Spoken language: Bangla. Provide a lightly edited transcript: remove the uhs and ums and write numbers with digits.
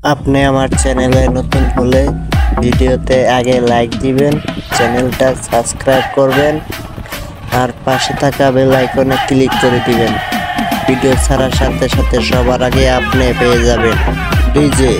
আপনি আমার চ্যানেলে নতুন হলে ভিডিওতে আগে লাইক দিবেন, চ্যানেলটা সাবস্ক্রাইব করবেন আর পাশে থাকা বেল আইকনে ক্লিক করে দিবেন। ভিডিও ছাড়ার সাথে সাথে সবার আগে আপনি পেয়ে যাবেন ডিজে।